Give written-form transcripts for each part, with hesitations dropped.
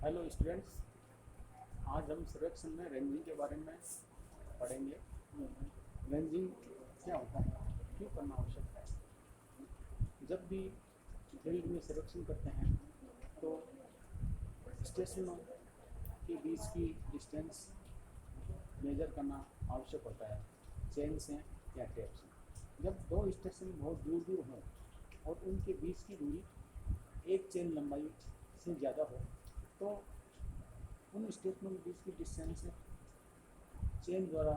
Hello students, आज हम सर्वेक्षण में रेंजिंग के बारे में पढ़ेंगे। रेंजिंग क्या होता है, क्यों करना आवश्यक है। जब भी फील्ड में सर्वेक्षण करते हैं तो स्टेशनों के बीच की डिस्टेंस मेजर करना आवश्यक होता है, चेन से या टेप से। जब दो स्टेशन बहुत दूर दूर हों और उनके बीच की दूरी एक चेन लंबाई से ज़्यादा हो तो उन स्टेशनों के बीच की डिस्टेंस चेन द्वारा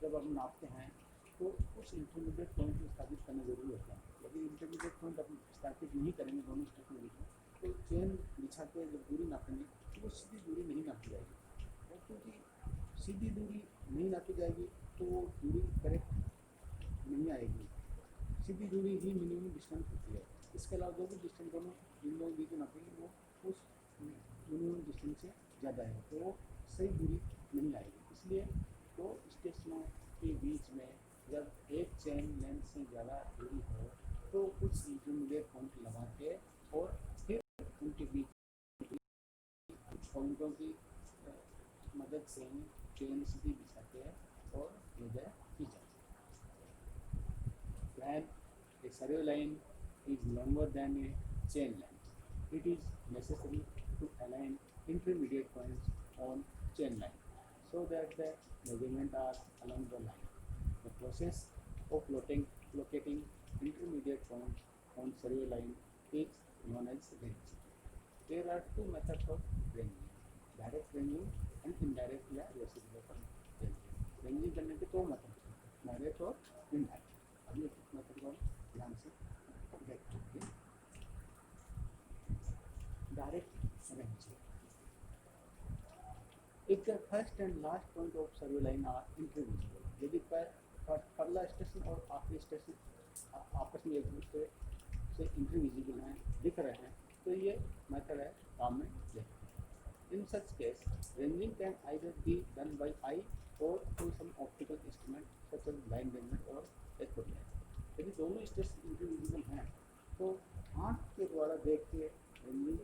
जब हम नापते हैं तो कुछ इंटरमीडिएट पॉइंट स्थापित करना जरूरी होता है। यदि इंटरमीडिएट पॉइंट अपन स्थापित नहीं करेंगे दोनों स्टेशनों के बीच में तो चेन बिछा के जब दूरी नापेंगे तो वो सीधी दूरी नहीं नापी जाएगी, और क्योंकि सीधी दूरी नहीं नापी जाएगी तो वो दूरी करेक्ट नहीं आएगी। सीधी दूरी ही मिनिमम डिस्टेंस होती है। इसके अलावा जो भी डिस्टेंस दोनों इन लोगों के बीच में नापेंगे वो उस मिनिमम डिस्टेंस से ज़्यादा है तो वो सही दूरी नहीं आएगी। इसलिए दो स्टेशनों के बीच में जब एक चेन लेंथ से ज़्यादा दूरी हो तो कुछ इंटरमीडिएट पॉइंट लगा के और फिर उनके बीच पॉइंटों की मदद से चेन सीधी बिछा के और मेजर की जाती है। When a survey line is longer than a chain length, it is necessary to align intermediate points on chain line so that the measurements are along the line. The process of locating intermediate points on survey line is known as ranging. There are two methods of ranging: direct ranging and indirect या reciprocal ranging. Ranging करने के दो method हैं, direct और indirect. अभी एक method को ध्यान से देखते हैं। Direct ranging. If the first and last point of survey line are intervisible, यदि पहला स्टेशन और आखिरी स्टेशन आपस में एक दूसरे से इंटरविजिबल हैं, दिख रहे हैं, तो ये मेथड है काम में देखते हैं। In such case, ranging can either be done by eye or through some optical instrument such as line rangement or export. यदि दोनों स्टेशन इंटरविजिबल हैं तो आँख के द्वारा देख के रेंजिंग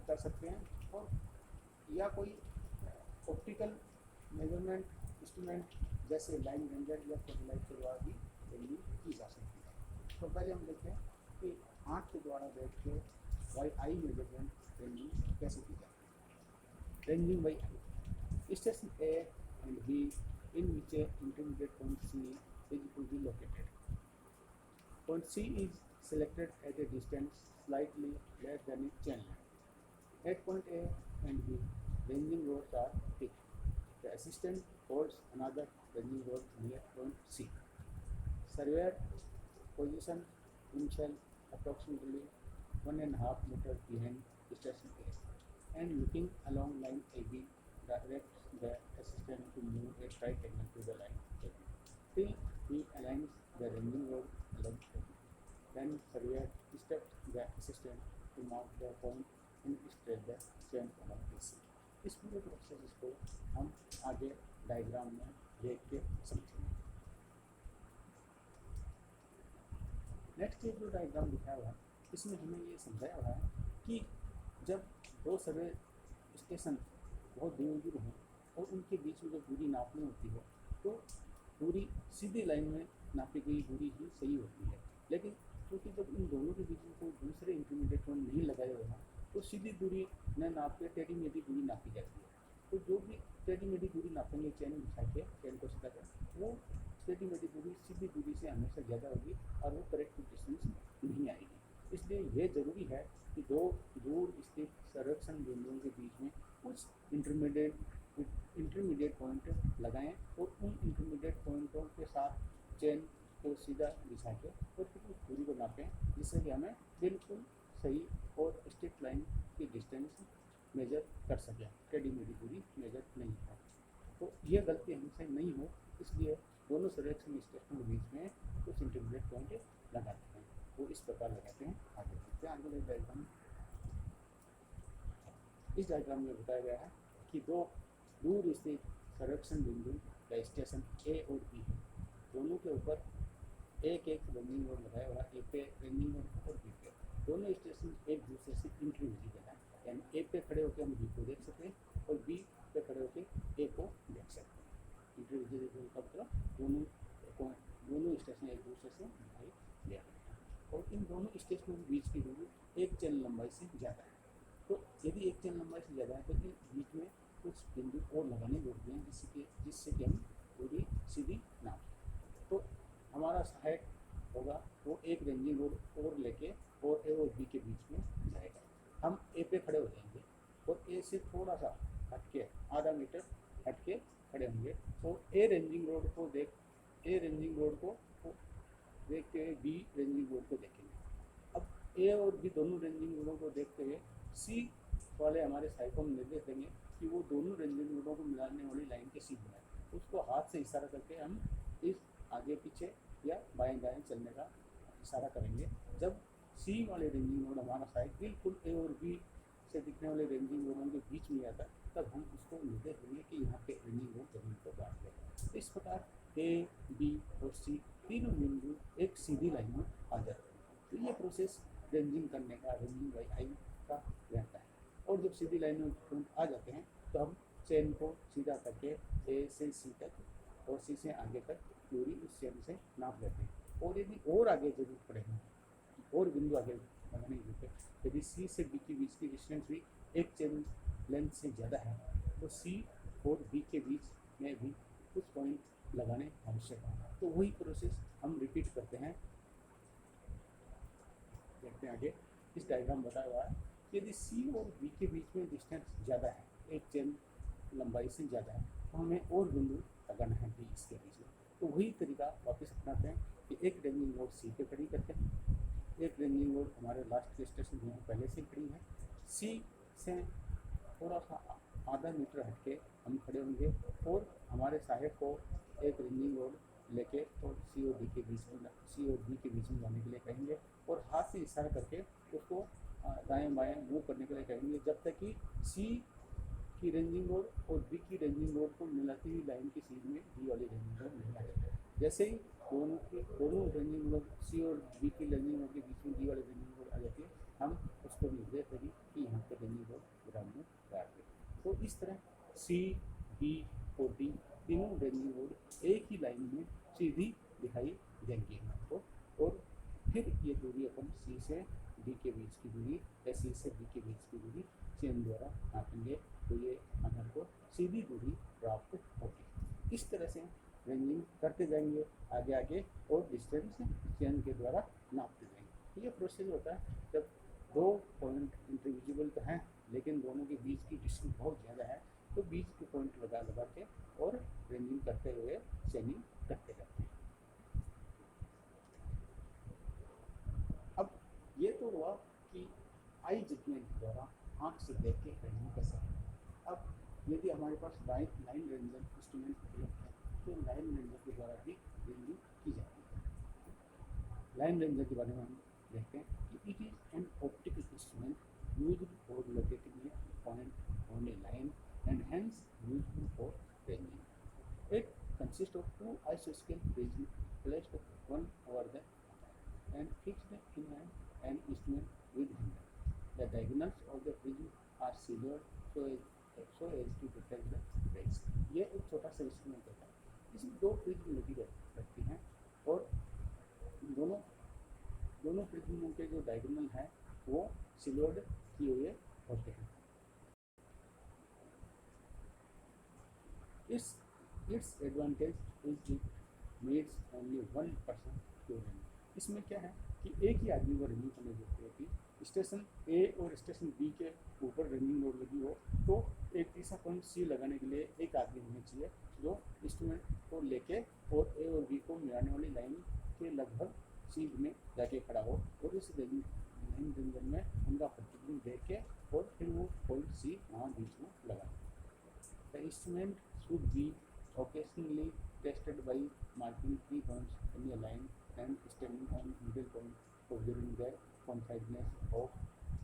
कर सकते हैं, और या कोई ऑप्टिकल मेजरमेंट इंस्ट्रूमेंट जैसे लाइन रेंजर या फोटोलाइट के द्वारा भी रेंजिंग की जा सकती है। तो पहले हम देखते हैं कि आँख के द्वारा देख के बाई आई मेजरमेंट रेंजिंग कैसे की जाती है। Ranging by eye. Station A and B in which intermediate point C is to be located. Point C is selected at a distance slightly less than its chain line. At point A and B, ranging rods are fixed. The assistant holds another ranging rod near point C. Surveyor positions himself approximately 1.5 meters behind station A, and looking along line AB, directs the assistant to move a right angle to the line AB. Till he aligns the ranging rod along AB. Then surveyor instructs the assistant to mark the point and straight the chain along AC. इस पूरे process को हम आगे diagram में देख के समझेंगे। Next ये जो डायग्राम दिखाया हुआ है इसमें हमें ये समझाया हुआ है कि जब दो सर्वे स्टेशन बहुत दूर दूर हों और उनके बीच में जब दूरी नापनी होती है तो दूरी सीधी लाइन में नापी गई दूरी ही सही होती है। लेकिन क्योंकि जब इन दोनों के बीच में कोई दूसरे इंटरमीडिएट पॉइंट नहीं लगाए हुए हैं तो सीधी दूरी न नाप के टेढ़ी मेढ़ी दूरी नापी जाती है। तो जो भी टेढ़ी मेढ़ी दूरी नापेंगे चेन बिछा के चेन को सीधा कर, वो टेढ़ी मेढ़ी दूरी सीधी दूरी से हमेशा ज़्यादा होगी और वो करेक्ट डिस्टेंस नहीं आएगी। इसलिए ये ज़रूरी है कि दो दूर स्थित सर्वेक्षण बिंदुओं के बीच में कुछ इंटरमीडिएट पॉइंट लगाएं और उन इंटरमीडिएट पॉइंटों के साथ चेन को सीधा बिछा के और फिर उस दूरी को नापें, जिससे कि हमें बिल्कुल सही और स्ट्रेट लाइन की डिस्टेंस मेजर कर सकें, टेढ़ी मेढ़ी दूरी मेजर नहीं हो। तो ये गलती हमसे नहीं हो, इसलिए दोनों सर्वेक्षण स्टेशनों के बीच में कुछ इंटरमीडिएट पॉइंट लगाते हैं। वो इस प्रकार लगाते हैं। आगे देखते हैं आगे डायग्राम। इस डायग्राम में बताया गया है कि दो दूर स्थित सर्वेक्षण बिंदु या स्टेशन ए और बी है, दोनों के ऊपर एक एक रनिंग रोड लगाया हुआ, ए पे रनिंग रोड और बी पे। दोनों स्टेशन एक दूसरे से इंटरविजिबल है, यानी ए पे खड़े होकर हम बी को देख चैनल लंबाई से ज़्यादा है। तो यदि एक चैनल लंबाई से ज़्यादा है तो इन बीच में कुछ बिंदु और लगाने जरूरी हैं जिससे कि हम पूरी सीधी नाप सकें। तो हमारा सहायक होगा वो एक रेंजिंग रोड और लेके और ए और बी के बीच में जाएगा। हम ए पे खड़े हो जाएंगे और ए से थोड़ा सा हट के आधा मीटर हट के खड़े होंगे और ए रेंजिंग रोड को देखते हुए बी रेंजिंग रोड को देखेंगे। अब ए और बी दोनों रेंजिंग रोडों को देखते हुए सी वाले हमारे सहायक को निर्देश देंगे कि वो दोनों रेंजिंग रोडों को मिलाने वाली लाइन के सीध बनाए। उसको हाथ से इशारा करके हम इस आगे पीछे या बाएं दाएं चलने का इशारा करेंगे। जब सी वाले रेंजिंग रोड हमारा सहायक बिल्कुल ए और बी से दिखने वाले रेंजिंग रोडों के बीच में आता है तब हम उसको निर्देश देंगे कि यहाँ पे रेंजिंग रोड जमीन को काट देगा। इस प्रकार ए बी और सी तीनों बिंदु एक सीधी लाइन में आ जाते हैं। तो ये प्रोसेस रेंजिंग करने का रेंजिंग बाई आई का रहता है। और जब सीधी लाइन में आ जाते हैं तो हम चेन को सीधा करके ए से सी तक और सी से आगे तक पूरी उस चेन से नाप लेते हैं। और यदि और आगे जरूरत पड़ेगी और बिंदु आगे लगाने की जरूरत है, यदि सी से बी के बीच की डिस्टेंस भी एक चेन लेंथ से ज़्यादा है तो सी और बी के बीच में भी कुछ पॉइंट लगाने आवश्यक है। तो वही प्रोसेस हम रिपीट करते हैं। देखते हैं आगे इस डायग्राम बताया हुआ है। यदि सी और बी के बीच में डिस्टेंस ज़्यादा है, एक चेन लंबाई से ज़्यादा है, तो हमें और बिंदु लगाना है बी इसके बीच में। तो वही तरीका वापस अपनाते हैं कि एक रेंजिंग रोड सी पे खड़ी करते हैं, एक रेंजिंग रोड हमारे लास्ट के स्टेशन में पहले से खड़ी है, सी से थोड़ा सा आधा मीटर हटके हम खड़े होंगे और हमारे सहायक को एक रेंजिंग रोड लेके और सी और बी के बीच में जाने के लिए कहेंगे और हाथ से इशारा करके उसको दाएं बाएं मूव करने के लिए कहेंगे जब तक कि सी की रेंजिंग रोड और बी की रेंजिंग रोड को मिलाती हुई लाइन की सीध में बी वाली रेंजिंग रोड नहीं आ जाए। जैसे ही दोनों रेंजिंग रोड सी और बी की रेंजिंग रोड के बीच में बी वाली रेंजिंग रोड आ जाती है, हम उसको निर्देश देंगे कि यहाँ पर रेंजिंग रोड ग्राउंड में काट दें। तो इस तरह सी बी और डी तीनों रेंजिंग रोड एक ही लाइन में सीधी दिखाई देंगी हमको। और फिर ये दूरी अपन सी से डी के बीच की दूरी या सी से बी के बीच की दूरी चेन द्वारा नापेंगे तो ये हमारे को सीधी दूरी प्राप्त होगी। इस तरह से रेंजिंग करते जाएंगे आगे आगे और डिस्टेंस चेन के द्वारा नापते जाएंगे। ये प्रोसेस होता है जब दो पॉइंट इंटरविजिबल तो हैं लेकिन दोनों के बीच की डिस्टेंस बहुत ज़्यादा है तो बीच के पॉइंट लगा लगा के और रेंजिंग करते हुए चेनिंग करते रहते हैं। अब ये तो हुआ कि आई जजमेंट के द्वारा आँख से देख के रेंजिंग कर सकते हैं। अब यदि हमारे पास लाइन रेंजर इंस्ट्रूमेंट उपलब्ध है तो लाइन रेंजर के द्वारा भी रेंजिंग की जाती है। लाइन रेंजर के बारे में हम देखते हैं कि it is an optical instrument used for locating a point on a line and hence useful for ranging. It consists of two isoscale prisms placed one over the other and fixed in an instrument with handle. The diagonals of the prism are silvered so as to detect the rays. ये एक छोटा सा instrument होता है। इसमें दो prism लगी रहती हैं और दोनों प्रिज्मों के जो डायगोनल हैं वो सिल्वर्ड किए हुए होते हैं। Its advantage is it needs only one person to run. इसमें क्या है कि एक ही आदमी को रनिंग करने की जरूरत होती है। स्टेशन ए और स्टेशन बी के ऊपर रनिंग रोड लगी हो तो एक तीसरा पॉइंट सी लगाने के लिए एक आदमी होना चाहिए जो इंस्ट्रूमेंट को लेके और ए और बी को मिलाने वाली लाइन के लगभग सीध में जाके खड़ा हो और इस लाइन रेंजर में उनका प्रतिबिंब देख के और फिर वो पॉइंट सी वहाँ बीच में लगा। The instrument should be occasionally tested by marking 3 points in a line and standing on middle point observing the conciseness of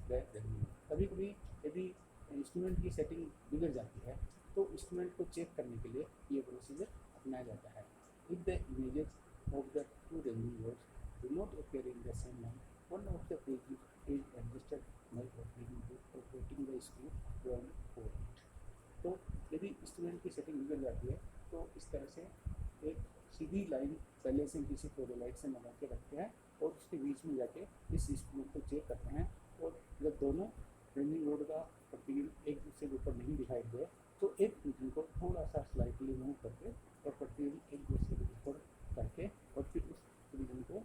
the revenue. कभी कभी यदि इंस्ट्रूमेंट की सेटिंग बिगड़ जाती है तो इंस्ट्रूमेंट को चेक करने के लिए ये प्रोसीजर अपनाया जाता है। If the images of the two ranging roads do not appear in the same line, one of the prisms is adjusted by operating the screw one for it. तो यदि इंस्ट्रूमेंट की सेटिंग बिगड़ जाती है तो इस तरह से एक सीधी लाइन पहले से किसी फ्लोरोलाइट से लगा के रखते हैं और उसके बीच में जाके इस इंस्ट्रूमेंट को चेक करते हैं और जब दोनों रेंजिंग रोड का प्रतिबिंब एक दूसरे के ऊपर नहीं दिखाई दे तो एक प्रिज्म को थोड़ा सा स्लाइटली मूव करके और प्रतिबिंब एक दूसरे के ऊपर करके और फिर उस प्रिज्म को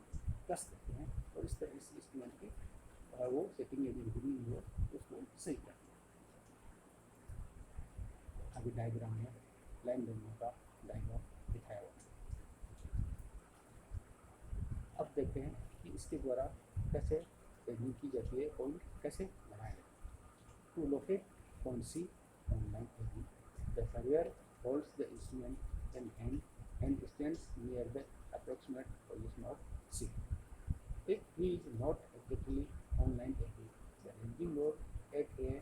कस देते हैं और इस तरह से इंस्ट्रूमेंट की वो सेटिंग यदि हुई हो उसको सही करते हैं। अभी डायग्राम में लाइन दोनों का डायग्राम दिखाया हुआ है। अब देखते हैं कि इसके द्वारा कैसे रेंजिंग की जाती है, पॉइंट कैसे बनाया जाता है। To locate point C on line ranging, the surveyor holds the instrument in hand and stands near the approximate position of C. If he is not exactly on line AB, the ranging load at A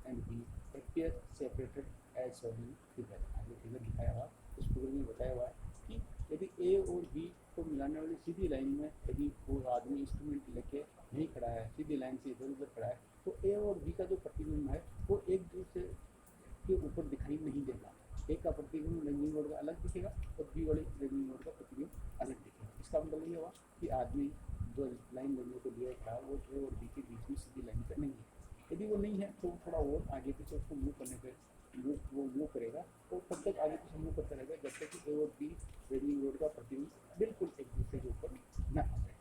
and B appear separated as shown in figure. आगे figure दिखाया हुआ, उस figure में बताया हुआ है कि यदि A और B को मिलाने वाली सीधी लाइन में यदि वो आदमी इंस्ट्रूमेंट लेके नहीं खड़ा है, सीधी लाइन से इधर उधर खड़ा है, तो A और B का जो प्रतिबिंब है वो एक दूसरे के ऊपर दिखाई नहीं देगा। एक का प्रतिबिंब रेंजिंग रोड का अलग दिखेगा और बी वाली रेंजिंग रोड का प्रतिबिंब अलग दिखेगा। इसका मतलब ये हुआ कि आदमी जो लाइन लेने को लिए खड़ा वो ए और बी के बीच में सीधी लाइन पर नहीं है। यदि वो नहीं है तो थोड़ा और आगे पीछे उसको मूव करने पे वो मूव करेगा तो तब तक आगे पीछे मूव करता रहेगा जब तक कि ए और बी रेंजिंग रोड का प्रतिबिंब बिल्कुल एक दूसरे के ऊपर न आ जाए।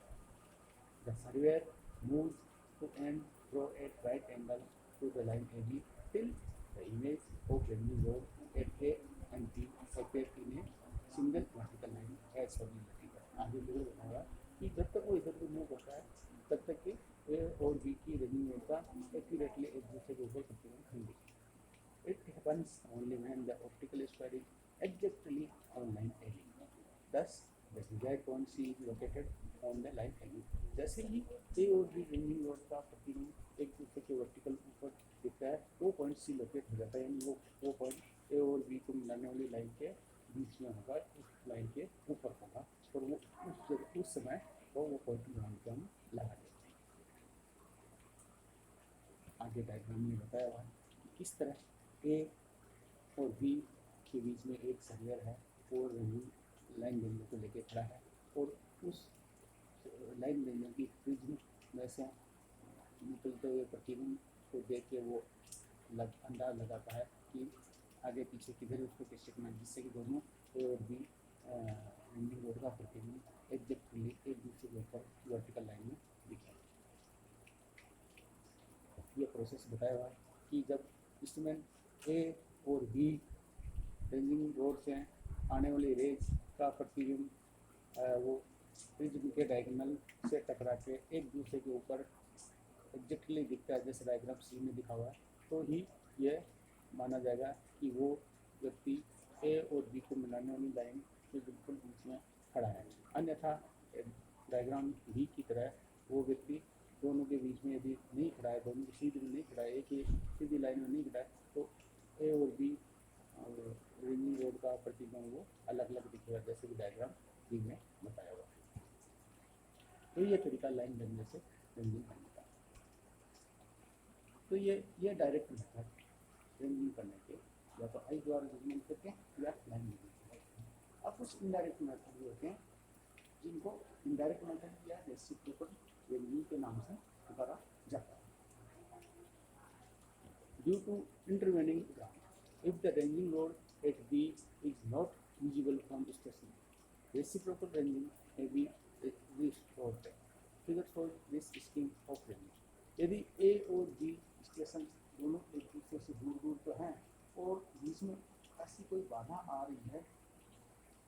The surveyor moves to and fro at right angle to the line A B till the image of ranging road at A and B appear in a single vertical line as shown in the figure. आगे जरूर बताऊंगा कि जब तक वो इधर move करता है तब तक कि A और B की रेंजिंग रोड का एक्यूरेटली एक दूसरे के ऊपर प्रतिबिंब नहीं दिखेगा। It happens only when the optical square is exactly on line AB. Thus, the desired point C is located on the line AB. जैसे ही A और B रेंजिंग रोड का प्रतिबिंब एक दूसरे के वर्टिकल ऊपर दिखता है वो पॉइंट सी लोकेट हो जाता है, यानी वो पॉइंट ए और बी को मिलाने वाली लाइन के बीच में होगा, उस लाइन के ऊपर होगा और वो उस समय वो पॉइंट ढूंढ के हम लगा देते हैं। आगे डायग्राम में बताया हुआ है कि किस तरह ए और बी के बीच में एक सर्वेयर है और लाइन लेंजर को लेके खड़ा है और उस लाइन लेंजर की प्रिज्म में से निकलते हुए प्रतिबिंब को देख के वो अंदाज लगाता है कि आगे पीछे किधर उसको कैसे करना है, जिससे कि दोनों ए और बी रेंजिंग रोड का प्रतिबिंब एग्जैक्टली एक दूसरे के ऊपर वर्टिकल लाइन में दिखे। ये प्रोसेस बताया हुआ है कि जब इंस्ट्रूमेंट ए और बी रेंजिंग रोड से आने वाली रेज का प्रतिबिंब वो प्रिज्म के डायगोनल से टकरा के एक दूसरे के ऊपर एग्जैक्टली दिखता है जैसे डायग्राम सी में दिखा हुआ है, तो ही यह माना जाएगा कि वो व्यक्ति ए और बी को मिलाने वाली लाइन के बिल्कुल बीच में खड़ा है। अन्यथा डायग्राम बी की तरह वो व्यक्ति दोनों के बीच में यदि नहीं खड़ा है, दोनों की सीधी में नहीं खड़ा है, एक ही सीधी लाइन में नहीं खड़ा है, तो ए और बी रेंजिंग रोड का प्रतिबिंब वो अलग अलग दिखेगा जैसे कि डायग्राम बी में बताया हुआ है। तो ये तरीका लाइन बनने से रेंजिंग करने का। तो ये डायरेक्ट मेथड रेंजिंग करने के या तो आई द्वारा जजमेंट करते हैं या लाइन करते हैं। अब कुछ इनडायरेक्ट मेथड भी होते हैं जिनको इनडायरेक्ट मेथड या रेसिप्रोकल रेंजिंग के नाम से पुकारा जाता है। Due to intervening ground, if the ranging load at B is not visible from station, reciprocal ranging may be restored. Figure shows this scheme of ranging. यदि A और B station दोनों एक दूसरे से दूर दूर तो हैं और बीच में ऐसी कोई बाधा आ रही है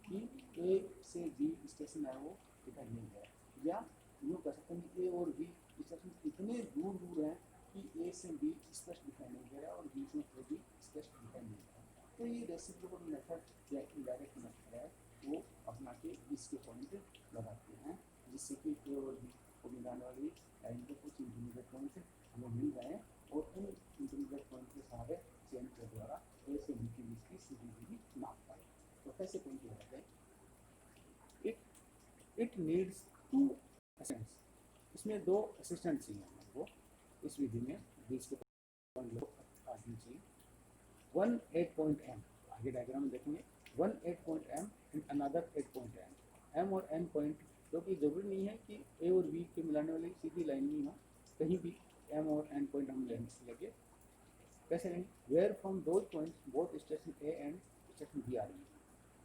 कि A से B स्टेशन है वो दिखाई नहीं दे रहा, या यूँ कह सकते हैं कि A और B स्टेशन इतने दूर दूर हैं कि A से B स्पष्ट दिखाई नहीं दे रहा और बीच में A B स्पष्ट दिखाई नहीं दे रहा। तो ये रेसिप्रोकल मेथड या इनडायरेक्ट मेथड है वो अपना के इसके पॉइंट लगाते हैं जिससे कि A और B को मिलाने वाली लाइन के कुछ इंटरमीडिएट पॉइंट हमें मिल जाए और उन इंटरमीडिएट पॉइंट के सहारे चेन के द्वारा A से B के बीच की सीधी दूरी नाप पाए। तो कैसे पॉइंट लगाते हैं? इट नीड्स टू असिस्टेंट्स, इसमें दो असिस्टेंट चाहिए हमको इस विधि में बीच के पॉइंट आदमी चाहिए। वन 8 पॉइंट M, आगे डायग्राम में देखेंगे, one 8 point M and another 8 point M और N पॉइंट, क्योंकि जरूरी नहीं है कि A और B के मिलाने वाली सीधी लाइन ही हो, कहीं भी एम और एन पॉइंट हम लेंगे, कैसे लेंगे, where from those points both station A and station B आ रही है,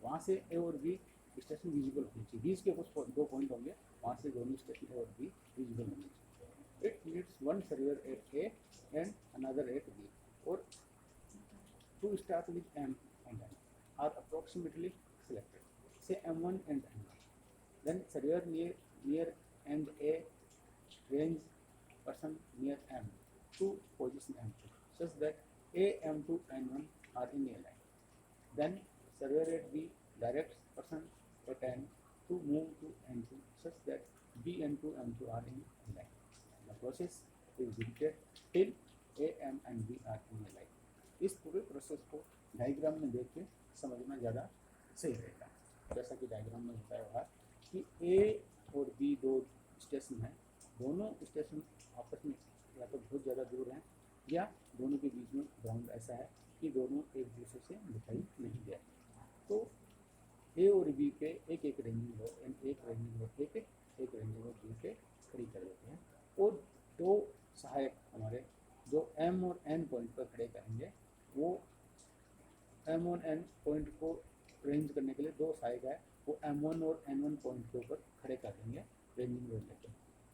वहाँ से ए और बी स्टेशन विजिबल होनी चाहिए, बीच के कुछ दो पॉइंट होंगे, वहाँ से दोनों स्टेशन ए और बी विजिबल होनी चाहिए। It needs one surveyor at A and another at B, और to start with M and N are approximately selected, say M1 and M1. Then surveyor near and A range person near M to position M2 such that A, M2 and M1 are in a line. Then surveyor at B directs person at N to move to N2 such that B and 2 M2 are in a line. The process is repeated till A, M and B are in a line. इस पूरे process को diagram में देख के समझना ज़्यादा सही रहेगा। जैसा कि डायग्राम में बताया हुआ कि ए और बी दो स्टेशन हैं, दोनों स्टेशन आपस में या तो बहुत ज़्यादा दूर हैं या दोनों के बीच में ग्राउंड ऐसा है कि दोनों एक दूसरे से दिखाई नहीं दे रहे। तो ए और बी पे एक एक रेंजिंग रोड एक रेंजिंग रोड ए पे एक रेंजिंग रोड बी पे खड़ी कर देते हैं, और दो सहायक हमारे जो एम और एन पॉइंट पर खड़े करेंगे, वो एम और एन पॉइंट को रेंज करने के लिए दो सहायक है, वो M1 और N1 पॉइंट के ऊपर खड़े कर देंगे रेंजिंग रोड लेकर।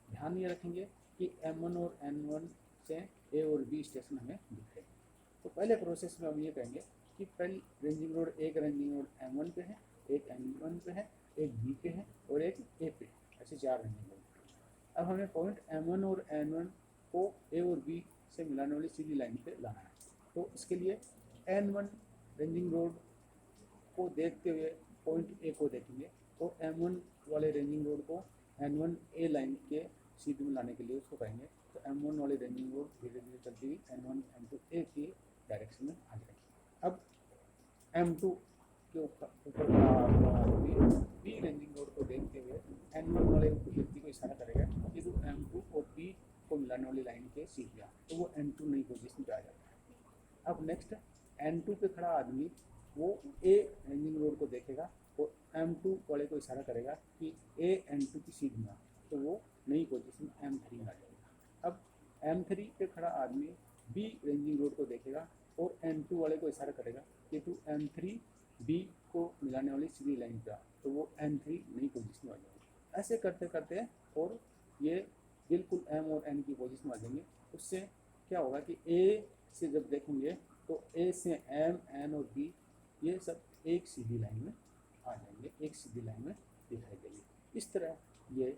ध्यान ये रखेंगे कि M1 और N1 से ए और बी स्टेशन हमें दिख रहे हैं। तो पहले प्रोसेस में हम ये कहेंगे कि पहले रेंजिंग रोड एक रेंजिंग रोड M1 पे है, एक N1 पे है, एक बी पे है और एक ए पे, ऐसे चार रेंजिंग रोड। अब हमें पॉइंट M1 और N1 को ए और बी से मिलाने वाली सीधी लाइन पे लाना है। तो इसके लिए N1 रेंजिंग रोड को देखते हुए पॉइंट ए को देखेंगे, तो M1 वाले रेंजिंग रोड को N1 ए लाइन के सीध में लाने के लिए उसको कहेंगे। तो M1 वाले रेंजिंग रोड धीरे धीरे चलती हुई N1 M2 ए की डायरेक्शन में आ जाएगी। अब M2 के ऊपर बी रेंजिंग रोड को देखते हुए N1 वाले व्यक्ति को इशारा करेगा कि जो M2 और बी को मिलाने वाली लाइन के सीध में, तो वो N2 नई पोजिशन पे आ जाता है। अब नेक्स्ट N2 पे खड़ा आदमी वो ए रेंजिंग रोड को देखेगा और M2 वाले को इशारा करेगा कि ए N2 की सीध में, तो वो नई पोजीशन M3 में आ जाएगी। अब M3 पे खड़ा आदमी बी रेंजिंग रोड को देखेगा और N2 वाले को इशारा करेगा कि तू M3 बी को मिलाने वाली सीधी लाइन पे आ, तो वो M3 नई पोजीशन में आ जाएगी। ऐसे करते करते और ये बिल्कुल M और N की पोजीशन में आ जाएंगे। उससे क्या होगा कि ए से जब देखेंगे तो ए से M, N और B ये सब एक सीधी लाइन में आ जाएंगे, एक सीधी लाइन में दिखाई देंगे। इस तरह ये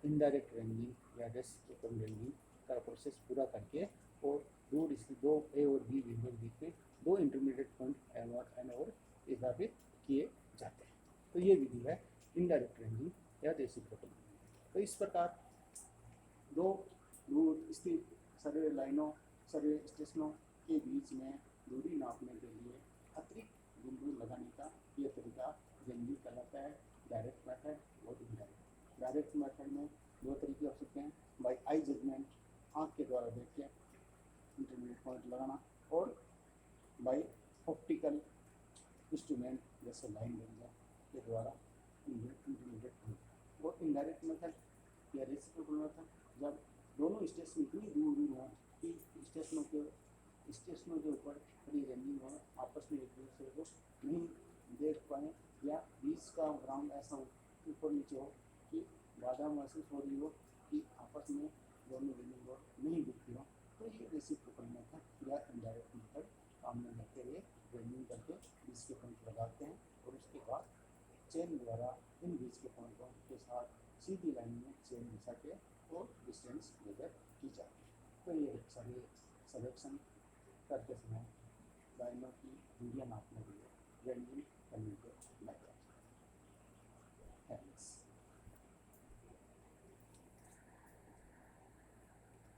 इनडायरेक्ट रेंजिंग या रेसिप्रोकल रेंजिंग का प्रोसेस पूरा करके और दूर इसकी दो ए और बी बिंदु बीच में दो इंटरमीडिएट पॉइंट एम और एन और स्थापित किए जाते हैं। तो ये विधि है इनडायरेक्ट रेंजिंग या रेसिप्रोकल रेंजिंग। तो इस प्रकार दो दूर स्थित सर्वे लाइनों सर्वे स्टेशनों के बीच में दूरी नापने के लिए अतिरिक्त बिंदु लगाने का यह तरीका रेंजिंग कहलाता है, डायरेक्ट मेथड और इनडायरेक्ट। डायरेक्ट मेथड में दो तरीके हो सकते हैं, बाय आई जजमेंट आँख के द्वारा देख के इंटरमीडिएट पॉइंट लगाना, और बाय ऑप्टिकल इंस्ट्रूमेंट जैसे लाइन रेंजर के द्वारा इंटरमीडिएट पॉइंट। और इनडायरेक्ट मेथड या रेसिप्रोकल मेथड जब दोनों स्टेशन इतनी दूर दूर हों कि स्टेशनों के ऊपर खड़ी रेंजिंग हो आपस में एक दूसरे को नहीं देख पाएँ या बीच का ग्राउंड ऐसा हो ऊपर नीचे हो कि बाधा महसूस हो रही हो कि आपस में दोनों रेंजिंग रोड नहीं दिखती हो, तो ये रेसिप्रोकल मेथड या इनडायरेक्ट मेथड काम में लेते हुए रेंजिंग करके बीच के पॉइंट लगाते हैं और उसके बाद चेन द्वारा इन बीच के पॉइंटों के साथ सीधी लाइन में चेन बिछा के और डिस्टेंस मेजर की जाती है। तो ये सारे सलेक्शन करते समय